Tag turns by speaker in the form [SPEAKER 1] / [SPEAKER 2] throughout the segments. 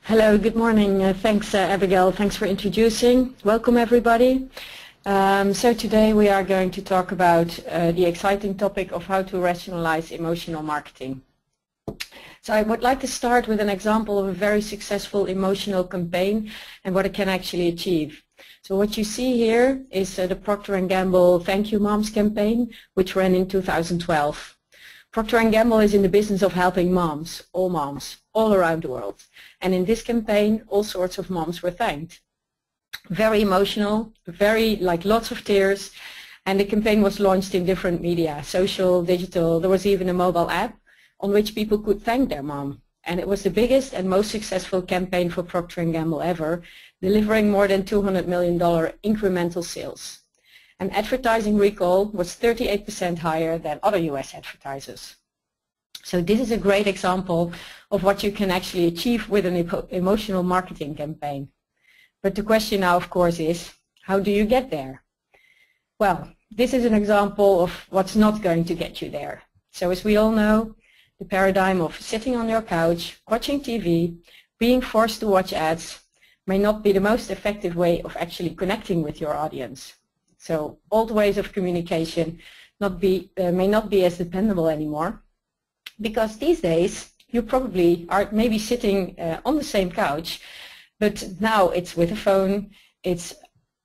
[SPEAKER 1] Hello, good morning. Thanks, Abigail. Thanks for introducing. Welcome, everybody. So today we are going to talk about the exciting topic of how to rationalize emotional marketing. So I would like to start with an example of a very successful emotional campaign and what it can actually achieve. So what you see here is the Procter & Gamble Thank You Moms campaign, which ran in 2012. Procter & Gamble is in the business of helping moms all around the world. And in this campaign, all sorts of moms were thanked. Very emotional, lots of tears, and the campaign was launched in different media, social, digital. There was even a mobile app on which people could thank their mom. And it was the biggest and most successful campaign for Procter & Gamble ever, delivering more than $200 million incremental sales. And advertising recall was 38% higher than other US advertisers. So this is a great example of what you can actually achieve with an emotional marketing campaign. But the question now, of course, is how do you get there? Well, this is an example of what's not going to get you there. So as we all know, the paradigm of sitting on your couch, watching TV, being forced to watch ads may not be the most effective way of actually connecting with your audience. So old ways of communication may not be as dependable anymore, because these days you probably are maybe sitting on the same couch, but now it's with a phone, it's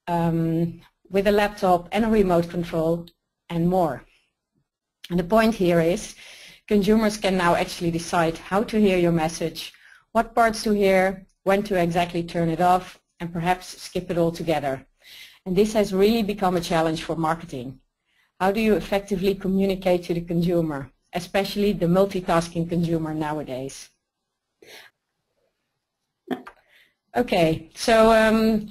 [SPEAKER 1] with a laptop and a remote control and more. And the point here is consumers can now actually decide how to hear your message, what parts to hear, when to exactly turn it off, and perhaps skip it altogether. And this has really become a challenge for marketing. How do you effectively communicate to the consumer, especially the multitasking consumer nowadays? Okay, so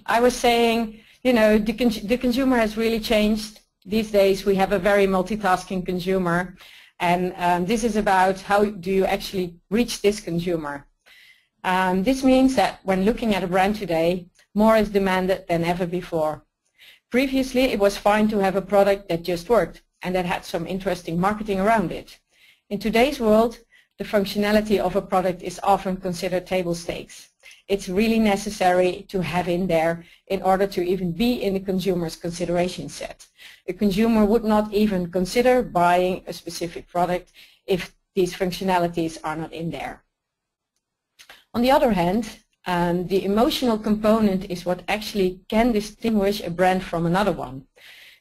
[SPEAKER 1] I was saying, you know, the consumer has really changed. These days we have a very multitasking consumer, and this is about how do you actually reach this consumer. This means that when looking at a brand today, more is demanded than ever before. Previously, it was fine to have a product that just worked and that had some interesting marketing around it. In today's world, the functionality of a product is often considered table stakes. It's really necessary to have in there in order to even be in the consumer's consideration set. A consumer would not even consider buying a specific product if these functionalities are not in there. On the other hand, the emotional component is what actually can distinguish a brand from another one.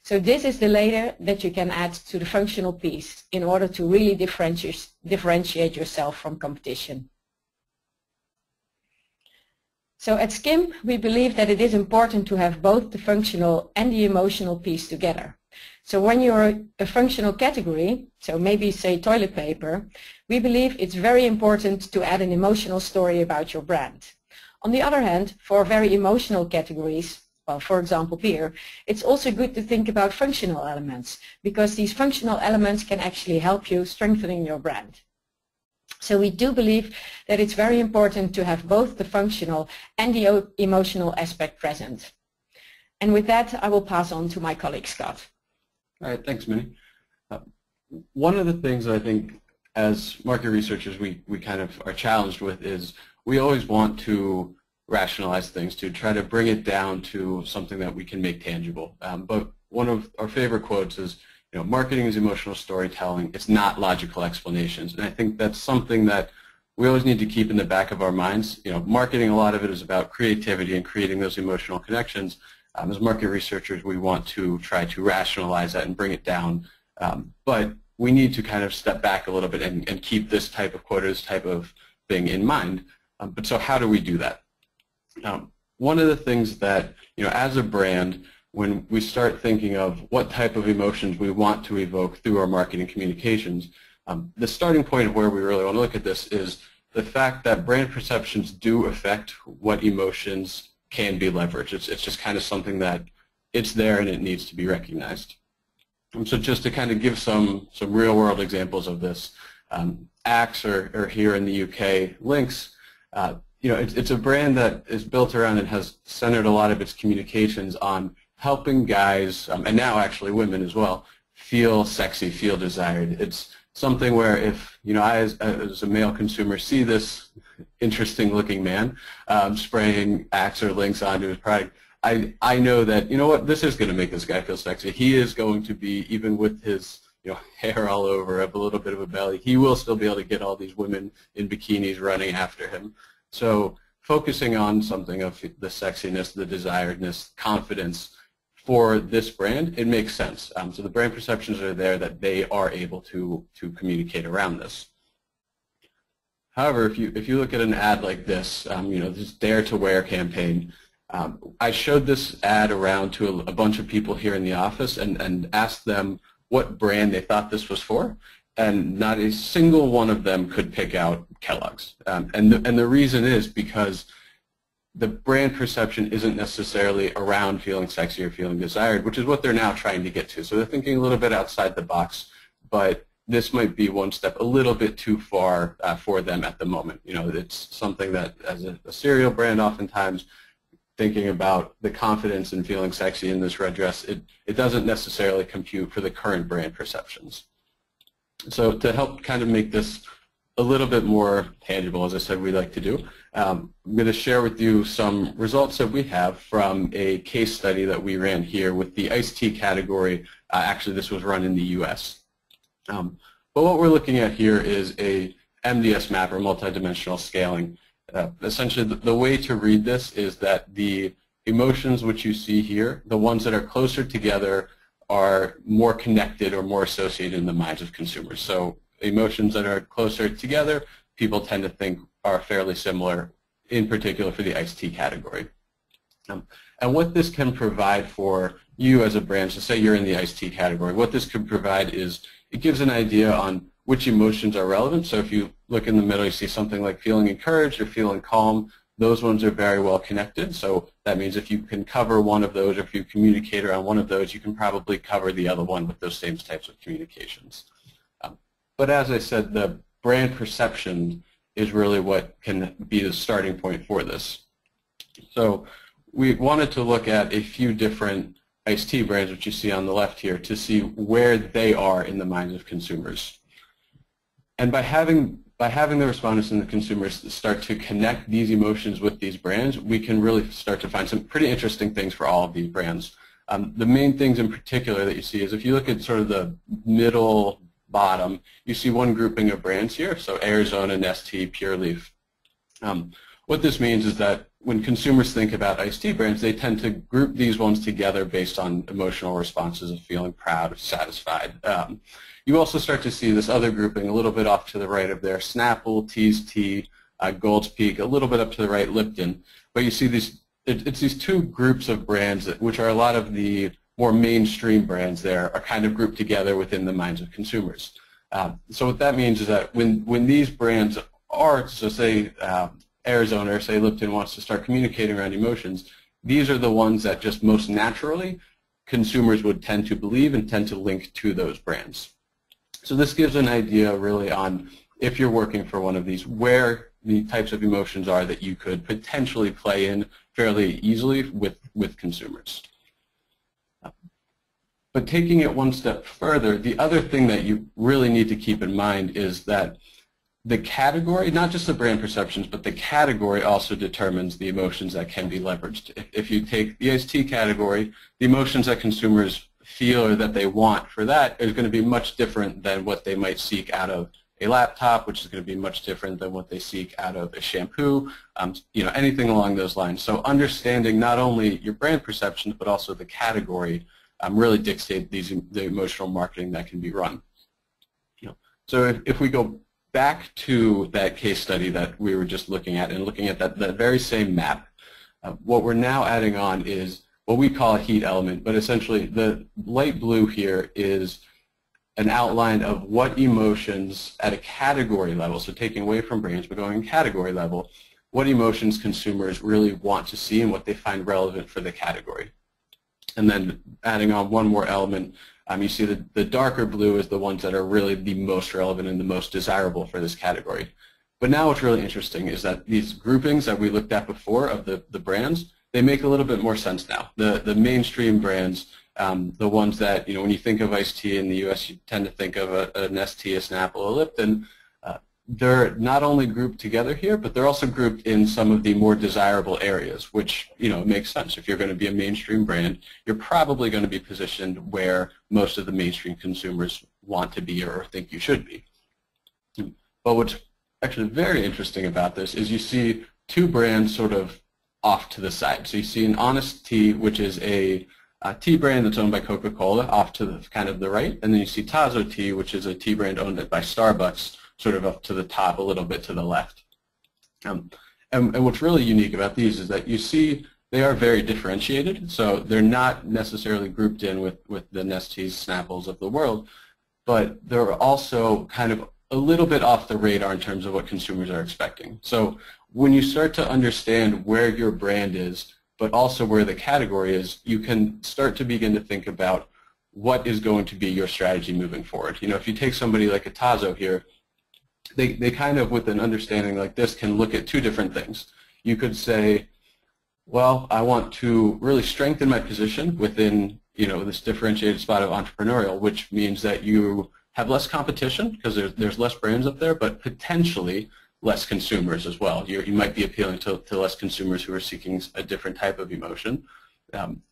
[SPEAKER 1] So this is the layer that you can add to the functional piece in order to really differentiate yourself from competition. So at SKIM, we believe that it is important to have both the functional and the emotional piece together. So when you're a functional category, so maybe say toilet paper, we believe it's very important to add an emotional story about your brand. On the other hand, for very emotional categories, well, for example, beer, it's also good to think about functional elements, because these functional elements can actually help you strengthening your brand. So we do believe that it's very important to have both the functional and the emotional aspect present. And with that, I will pass on to my colleague, Scott.
[SPEAKER 2] All right, thanks, Minnie. One of the things that I think as market researchers we kind of are challenged with is we always want to rationalize things, to try to bring it down to something that we can make tangible. But one of our favorite quotes is, you know, marketing is emotional storytelling. It's not logical explanations. And I think that's something that we always need to keep in the back of our minds. You know, marketing, a lot of it is about creativity and creating those emotional connections. As market researchers, we want to try to rationalize that and bring it down. But we need to kind of step back a little bit and keep this type of quote, this type of thing in mind. But so how do we do that? One of the things that, you know, as a brand, when we start thinking of what type of emotions we want to evoke through our marketing communications, the starting point of where we really want to look at this is the fact that brand perceptions do affect what emotions can be leveraged. It's just kind of something that it's there and it needs to be recognized. So just to kind of give some real-world examples of this, Axe, or here in the UK, Lynx, you know, it's a brand that is built around and has centered a lot of its communications on helping guys, and now actually women as well, feel sexy, feel desired. It's something where if, you know, I as a male consumer see this interesting looking man spraying Axe or Lynx onto his product, I know that, you know what, this is going to make this guy feel sexy. He is going to be, even with his, you know, hair all over, have a little bit of a belly, he will still be able to get all these women in bikinis running after him. So focusing on something of the sexiness, the desiredness, confidence for this brand, it makes sense. So the brand perceptions are there that they are able to communicate around this. However, if you look at an ad like this, you know, this Dare to Wear campaign, I showed this ad around to a bunch of people here in the office and asked them what brand they thought this was for, and not a single one of them could pick out Kellogg's. And the reason is because the brand perception isn't necessarily around feeling sexy or feeling desired, which is what they're now trying to get to. So they're thinking a little bit outside the box, but this might be one step a little bit too far for them at the moment. You know, it's something that as a cereal brand, oftentimes thinking about the confidence and feeling sexy in this red dress, it doesn't necessarily compute for the current brand perceptions. So to help kind of make this a little bit more tangible, as I said we like to do, I'm going to share with you some results that we have from a case study that we ran here with the iced tea category. Actually, this was run in the US. But what we're looking at here is a MDS map, or multidimensional scaling. Essentially, the way to read this is that the emotions which you see here, the ones that are closer together, are more connected or more associated in the minds of consumers. So emotions that are closer together, people tend to think are fairly similar, in particular for the iced tea category. And what this can provide for you as a brand, so say you're in the iced tea category, what this could provide is it gives an idea on which emotions are relevant. So if you look in the middle, you see something like feeling encouraged or feeling calm. Those ones are very well connected. So that means if you can cover one of those, or if you communicate around one of those, you can probably cover the other one with those same types of communications. But as I said, the brand perception is really what can be the starting point for this. So we wanted to look at a few different iced tea brands, which you see on the left here, to see where they are in the minds of consumers. And by having the respondents and the consumers start to connect these emotions with these brands, we can really start to find some pretty interesting things for all of these brands. The main things in particular that you see is if you look at sort of the middle bottom, you see one grouping of brands here, so Arizona, Nestea, Pure Leaf. What this means is that when consumers think about iced tea brands, they tend to group these ones together based on emotional responses of feeling proud, satisfied. You also start to see this other grouping a little bit off to the right of there, Snapple, Tea's Tea, Gold's Peak, a little bit up to the right, Lipton. But you see these, it's these two groups of brands, which are a lot of the more mainstream brands there, are kind of grouped together within the minds of consumers. So what that means is that when these brands are, so say Arizona or say Lipton wants to start communicating around emotions, these are the ones that just most naturally consumers would tend to believe and tend to link to those brands. So this gives an idea really on, if you're working for one of these, where the types of emotions are that you could potentially play in fairly easily with consumers. But taking it one step further, the other thing that you really need to keep in mind is that the category, not just the brand perceptions, but the category also determines the emotions that can be leveraged. If you take the iced tea category, the emotions that consumers feel or that they want for that is going to be much different than what they might seek out of a laptop, which is going to be much different than what they seek out of a shampoo, you know, anything along those lines. So understanding not only your brand perceptions, but also the category really dictate the emotional marketing that can be run. You know, so if we go back to that case study that we were just looking at and looking at that very same map, what we're now adding on is what we call a heat element, but essentially the light blue here is an outline of what emotions at a category level, so taking away from brands but going category level, what emotions consumers really want to see and what they find relevant for the category. And then adding on one more element, you see the darker blue is the ones that are really the most relevant and the most desirable for this category. But now what's really interesting is that these groupings that we looked at before of the brands, they make a little bit more sense now. The mainstream brands The ones that, when you think of iced tea in the U.S., you tend to think of an ST, a Snapple, a Lipton. They're not only grouped together here, but they're also grouped in some of the more desirable areas, which, makes sense. If you're going to be a mainstream brand, you're probably going to be positioned where most of the mainstream consumers want to be or think you should be. But what's actually very interesting about this is you see two brands sort of off to the side. So you see an Honest Tea, which is a tea brand that's owned by Coca-Cola, off to the kind of the right, and then you see Tazo Tea, which is a tea brand owned by Starbucks, sort of up to the top, a little bit to the left. And what's really unique about these is that you see they are very differentiated, so they're not necessarily grouped in with the Nesteas, Snapples of the world, but they're also kind of a little bit off the radar in terms of what consumers are expecting. So when you start to understand where your brand is, but also where the category is, you can start to begin to think about what is going to be your strategy moving forward. If you take somebody like a Tazo here, they kind of, with an understanding like this, can look at two different things. You could say, well, I want to really strengthen my position within, this differentiated spot of entrepreneurial, which means that you have less competition because there's less brands up there, but potentially less consumers as well. You might be appealing to less consumers who are seeking a different type of emotion.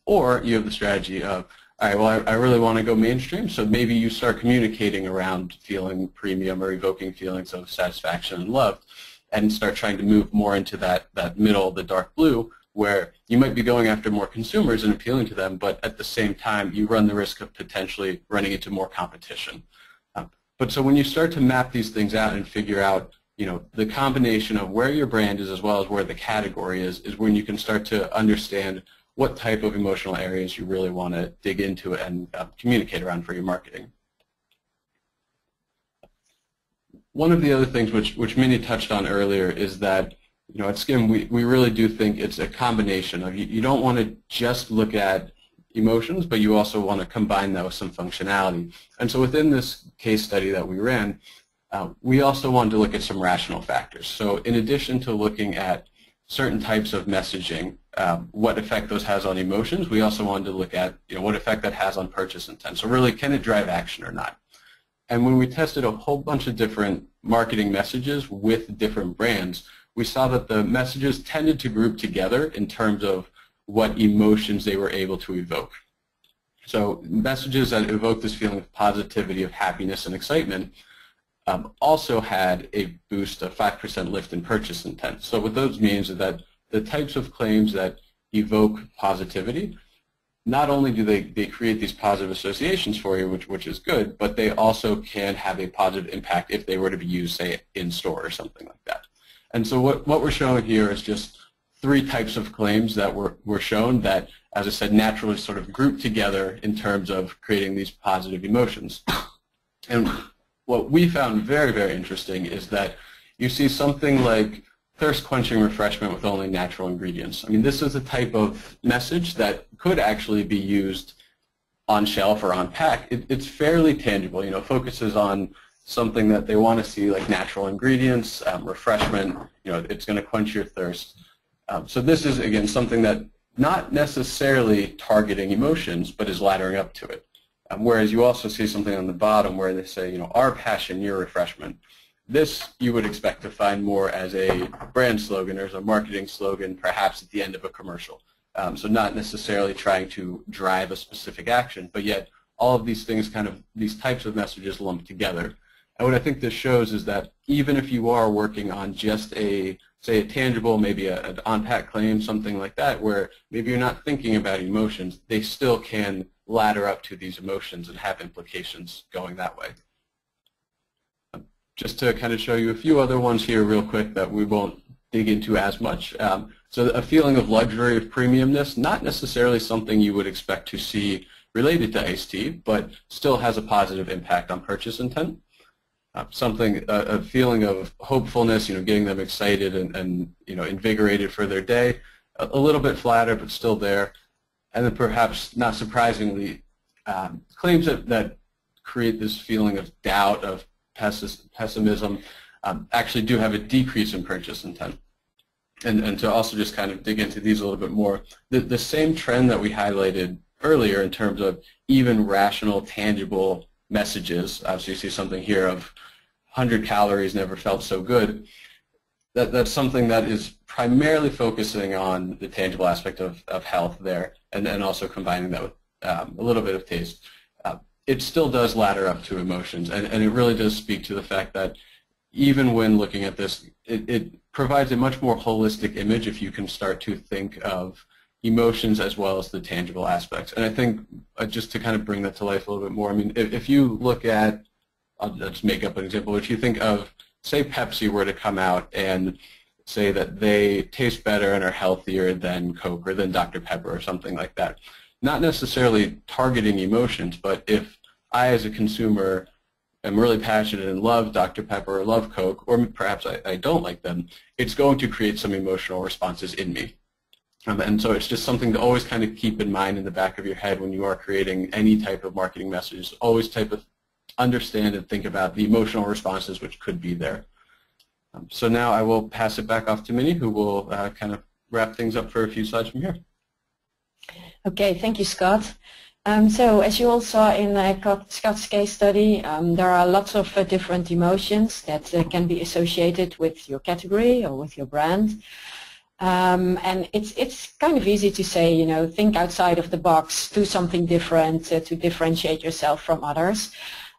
[SPEAKER 2] Or you have the strategy of, all right, well, I really want to go mainstream, so maybe you start communicating around feeling premium or evoking feelings of satisfaction and love, and start trying to move more into that middle, the dark blue, where you might be going after more consumers and appealing to them, but at the same time, you run the risk of potentially running into more competition. But so when you start to map these things out and figure out, the combination of where your brand is as well as where the category is when you can start to understand what type of emotional areas you really want to dig into and communicate around for your marketing. One of the other things which Minnie touched on earlier is that, at SKIM we really do think it's a combination of you don't want to just look at emotions, but you also want to combine that with some functionality. And so within this case study that we ran, we also wanted to look at some rational factors. So in addition to looking at certain types of messaging, what effect those has on emotions, we also wanted to look at what effect that has on purchase intent. So really, can it drive action or not? And when we tested a whole bunch of different marketing messages with different brands, we saw that the messages tended to group together in terms of what emotions they were able to evoke. So messages that evoke this feeling of positivity, of happiness and excitement also had a boost of 5% lift in purchase intent. So what those means is that the types of claims that evoke positivity, not only do they create these positive associations for you, which is good, but they also can have a positive impact if they were to be used, say, in store or something like that. And so what we're showing here is just three types of claims that were shown that, as I said, naturally sort of group together in terms of creating these positive emotions. And what we found very, very interesting is that you see something like thirst-quenching refreshment with only natural ingredients. I mean, this is a type of message that could actually be used on shelf or on pack. It's fairly tangible, focuses on something that they want to see, like natural ingredients, refreshment, it's going to quench your thirst. So this is, again, something that not necessarily targeting emotions, but is laddering up to it. Whereas you also see something on the bottom where they say, our passion, your refreshment. This you would expect to find more as a brand slogan or as a marketing slogan, perhaps at the end of a commercial. So not necessarily trying to drive a specific action, but yet all of these things these types of messages lumped together. And what I think this shows is that even if you are working on just say a tangible, maybe an on-pack claim, something like that, where maybe you're not thinking about emotions, they still can ladder up to these emotions and have implications going that way. Just to kind of show you a few other ones here real quick that we won't dig into as much. So a feeling of luxury, of premiumness, not necessarily something you would expect to see related to iced tea, but still has a positive impact on purchase intent. A feeling of hopefulness, getting them excited and invigorated for their day. A little bit flatter, but still there. And then perhaps not surprisingly, claims that create this feeling of doubt, of pessimism, actually do have a decrease in purchase intent. And to also just kind of dig into these a little bit more, the same trend that we highlighted earlier in terms of even rational, tangible messages. Obviously, you see something here of 100 calories never felt so good. That's something that is primarily focusing on the tangible aspect of health there, and also combining that with a little bit of taste. It still does ladder up to emotions, and it really does speak to the fact that even when looking at this, it provides a much more holistic image if you can start to think of emotions as well as the tangible aspects. And I think just to kind of bring that to life a little bit more, I mean, if you look at, I'll just make up an example, if you think of, say Pepsi were to come out and say that they taste better and are healthier than Coke or than Dr. Pepper or something like that. Not necessarily targeting emotions, but if I as a consumer am really passionate and love Dr. Pepper or love Coke, or perhaps I don't like them, it's going to create some emotional responses in me. And so it's just something to always kind of keep in mind in the back of your head when you are creating any type of marketing message. Always understand and think about the emotional responses which could be there. So now I will pass it back off to Minnie, who will kind of wrap things up for a few slides from here.
[SPEAKER 1] Okay, thank you, Scott. So as you all saw in Scott's case study, there are lots of different emotions that can be associated with your category or with your brand. And it's kind of easy to say, you know, think outside of the box, do something different to differentiate yourself from others.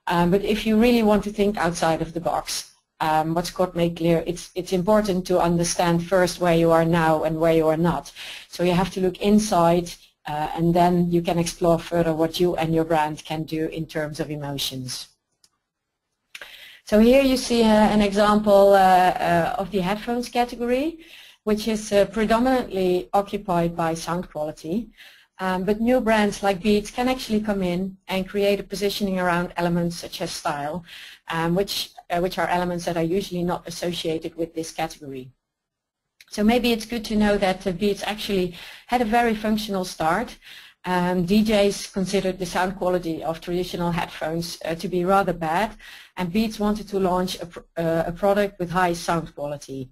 [SPEAKER 1] But if you really want to think outside of the box, what Scott made clear, it's important to understand first where you are now and where you are not. So you have to look inside, and then you can explore further what you and your brand can do in terms of emotions. So here you see an example of the headphones category, which is predominantly occupied by sound quality. But new brands like Beats can actually come in and create a positioning around elements such as style, which are elements that are usually not associated with this category. So maybe it's good to know that Beats actually had a very functional start. DJs considered the sound quality of traditional headphones to be rather bad, and Beats wanted to launch a product with high sound quality.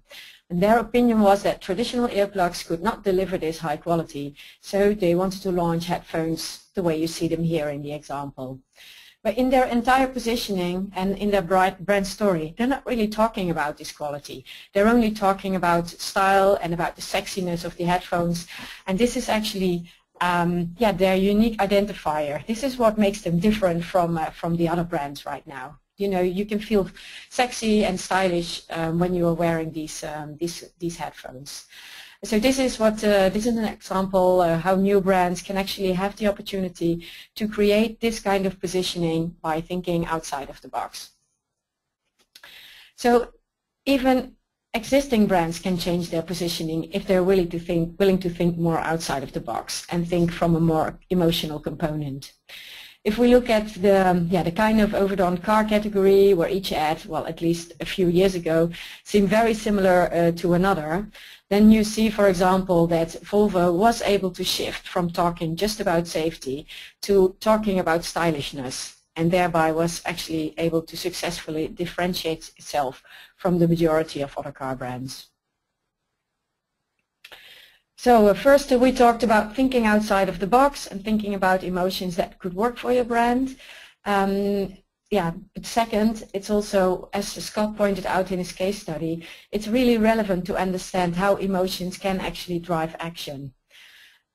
[SPEAKER 1] And their opinion was that traditional earplugs could not deliver this high quality, so they wanted to launch headphones the way you see them here in the example. But in their entire positioning and in their brand story, they're not really talking about this quality. They're only talking about style and about the sexiness of the headphones, and this is actually their unique identifier. This is what makes them different from the other brands right now. You know, you can feel sexy and stylish when you are wearing these headphones. So this is an example how new brands can actually have the opportunity to create this kind of positioning by thinking outside of the box. So even existing brands can change their positioning if they're willing to think more outside of the box and think from a more emotional component. If we look at the kind of overdone car category where each ad, well, at least a few years ago, seemed very similar to another, then you see, for example, that Volvo was able to shift from talking just about safety to talking about stylishness, and thereby was actually able to successfully differentiate itself from the majority of other car brands. So first we talked about thinking outside of the box and thinking about emotions that could work for your brand. But second, it's also, as Scott pointed out in his case study, it's really relevant to understand how emotions can actually drive action.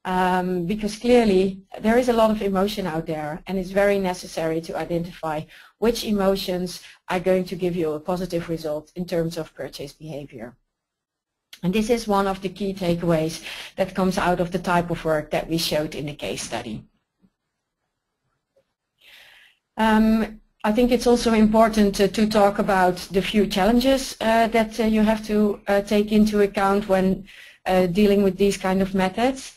[SPEAKER 1] Because clearly there is a lot of emotion out there, and it's very necessary to identify which emotions are going to give you a positive result in terms of purchase behavior. And this is one of the key takeaways that comes out of the type of work that we showed in the case study. I think it's also important to talk about the few challenges that you have to take into account when dealing with these kind of methods.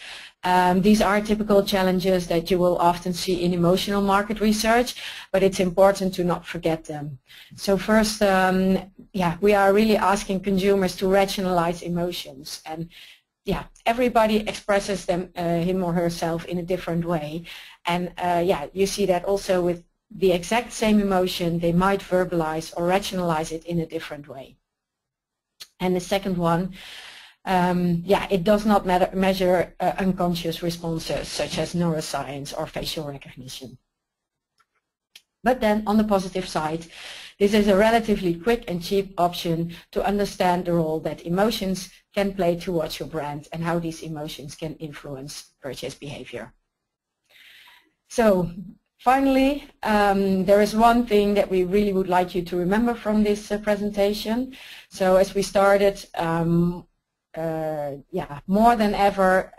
[SPEAKER 1] These are typical challenges that you will often see in emotional market research, but it's important to not forget them. So first, we are really asking consumers to rationalize emotions, and everybody expresses them him or herself in a different way, and you see that also with the exact same emotion, they might verbalize or rationalize it in a different way. And the second one, yeah, it does not measure unconscious responses such as neuroscience or facial recognition. But then on the positive side, this is a relatively quick and cheap option to understand the role that emotions can play towards your brand and how these emotions can influence purchase behavior. So finally, there is one thing that we really would like you to remember from this presentation. So as we started, yeah, more than ever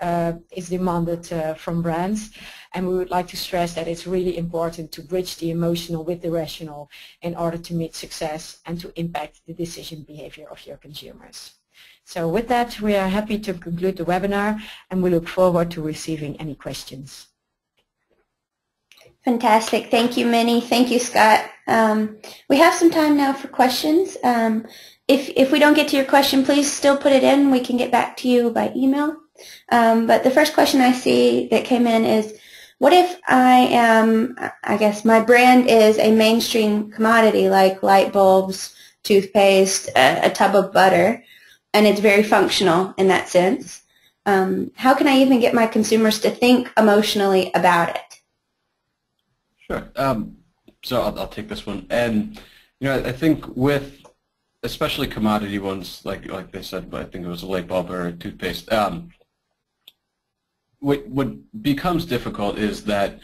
[SPEAKER 1] is demanded from brands, and we would like to stress that it's really important to bridge the emotional with the rational in order to meet success and to impact the decision behavior of your consumers. So with that, we are happy to conclude the webinar, and we look forward to receiving any questions.
[SPEAKER 3] Fantastic. Thank you, Minnie. Thank you, Scott. We have some time now for questions. If we don't get to your question, please still put it in. We can get back to you by email. But the first question I see that came in is, what if I guess my brand is a mainstream commodity like light bulbs, toothpaste, a tub of butter, and it's very functional in that sense. How can I even get my consumers to think emotionally about it?
[SPEAKER 2] Sure. So I'll take this one. And, you know, I think with especially commodity ones, like they said, I think it was a light bulb or a toothpaste, what becomes difficult is that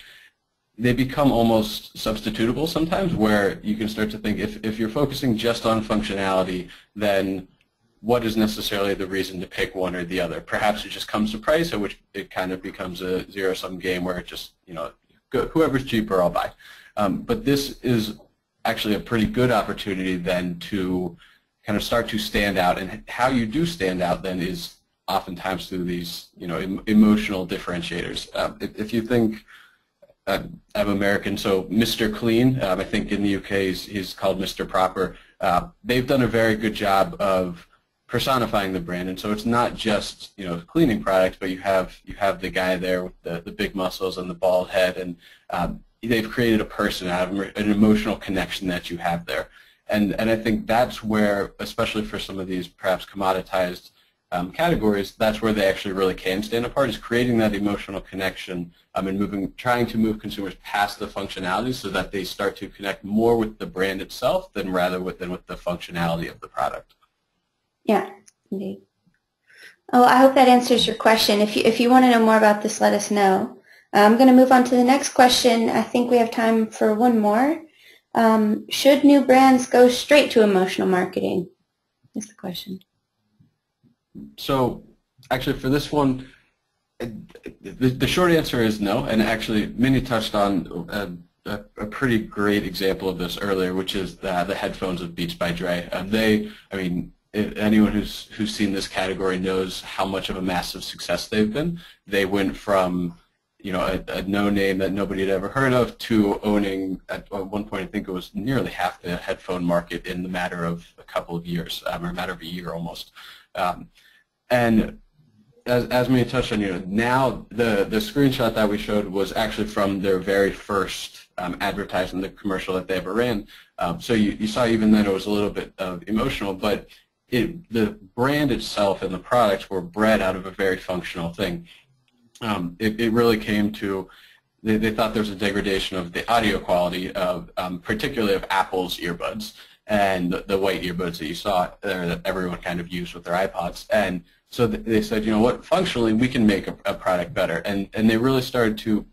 [SPEAKER 2] they become almost substitutable sometimes, where you can start to think if you're focusing just on functionality, then what is necessarily the reason to pick one or the other? Perhaps it just comes to price, at which it kind of becomes a zero-sum game where it just, you know, whoever's cheaper, I'll buy. But this is actually a pretty good opportunity then to kind of start to stand out, and how you do stand out then is oftentimes through these, you know, emotional differentiators. If you think, I'm American, so Mr. Clean, I think in the UK he's called Mr. Proper. They've done a very good job of personifying the brand, and so it's not just, you know, cleaning products, but you have the guy there with the big muscles and the bald head, and they've created a person out of an emotional connection that you have there. And I think that's where, especially for some of these perhaps commoditized categories, that's where they actually really can stand apart, is creating that emotional connection and trying to move consumers past the functionality so that they start to connect more with the brand itself than with the functionality of the product.
[SPEAKER 3] Yeah, indeed. Oh, I hope that answers your question. If you want to know more about this, let us know. I'm going to move on to the next question. I think we have time for one more. Should new brands go straight to emotional marketing? Is the question.
[SPEAKER 2] So actually for this one, the short answer is no, and actually Minnie touched on a pretty great example of this earlier, which is the headphones of Beats by Dre. I mean, anyone who's seen this category knows how much of a massive success they've been. They went from, you know, a no-name that nobody had ever heard of to owning, at one point I think it was nearly half the headphone market in the matter of a couple of years, or a matter of a year almost. And as Minnie touched on, you know, now the screenshot that we showed was actually from their very first advertising, the commercial that they ever ran. So you saw even then it was a little bit emotional, but the brand itself and the products were bred out of a very functional thing. It really came to, they thought there was a degradation of the audio quality of, particularly of Apple's earbuds and the white earbuds that you saw there that everyone kind of used with their iPods. And so they said, you know what, functionally we can make a product better. And they really started to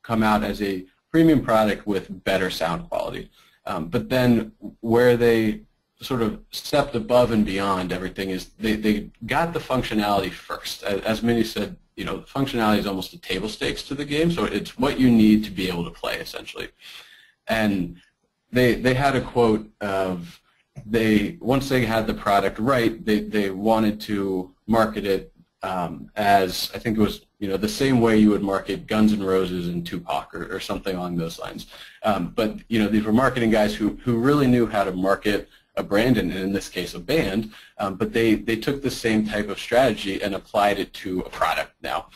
[SPEAKER 2] come out as a premium product with better sound quality. But then where they sort of stepped above and beyond everything is they got the functionality first. As Minnie said, you know, functionality is almost a table stakes to the game, so it's what you need to be able to play, essentially. And they had a quote of, once they had the product right, they wanted to market it as, I think it was, you know, the same way you would market Guns N' Roses and Tupac or something along those lines. But, you know, these were marketing guys who really knew how to market a brand, and in this case a band, but they took the same type of strategy and applied it to a product now.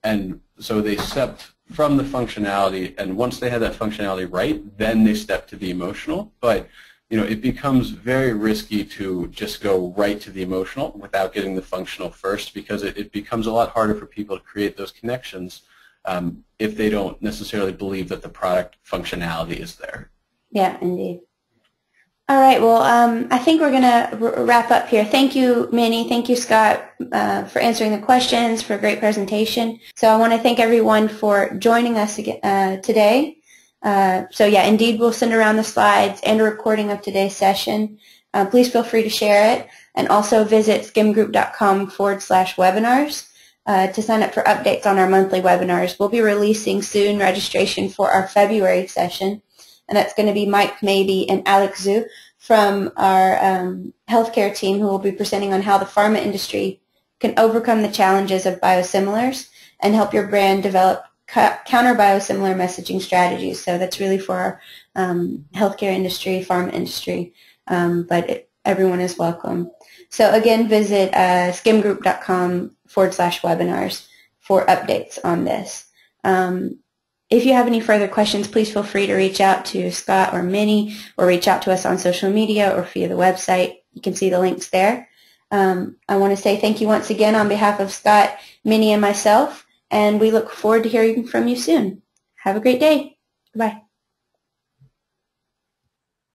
[SPEAKER 2] And so they stepped from the functionality, and once they had that functionality right, then they stepped to the emotional. But it becomes very risky to just go right to the emotional without getting the functional first, because it becomes a lot harder for people to create those connections if they don't necessarily believe that the product functionality is there.
[SPEAKER 3] Yeah, indeed. All right, well, I think we're going to wrap up here. Thank you, Minnie. Thank you, Scott, for answering the questions, for a great presentation. So I want to thank everyone for joining us today. So yeah, indeed, we'll send around the slides and a recording of today's session. Please feel free to share it, and also visit skimgroup.com/webinars to sign up for updates on our monthly webinars. We'll be releasing soon registration for our February session, and that's going to be Mike Mabey and Alex Zhu from our healthcare team, who will be presenting on how the pharma industry can overcome the challenges of biosimilars and help your brand develop counter biosimilar messaging strategies. So that's really for our healthcare industry, pharma industry, but everyone is welcome. So again, visit skimgroup.com/webinars for updates on this. If you have any further questions, please feel free to reach out to Scott or Minnie, or reach out to us on social media or via the website. You can see the links there. I want to say thank you once again on behalf of Scott, Minnie, and myself, and we look forward to hearing from you soon. Have a great day. Bye.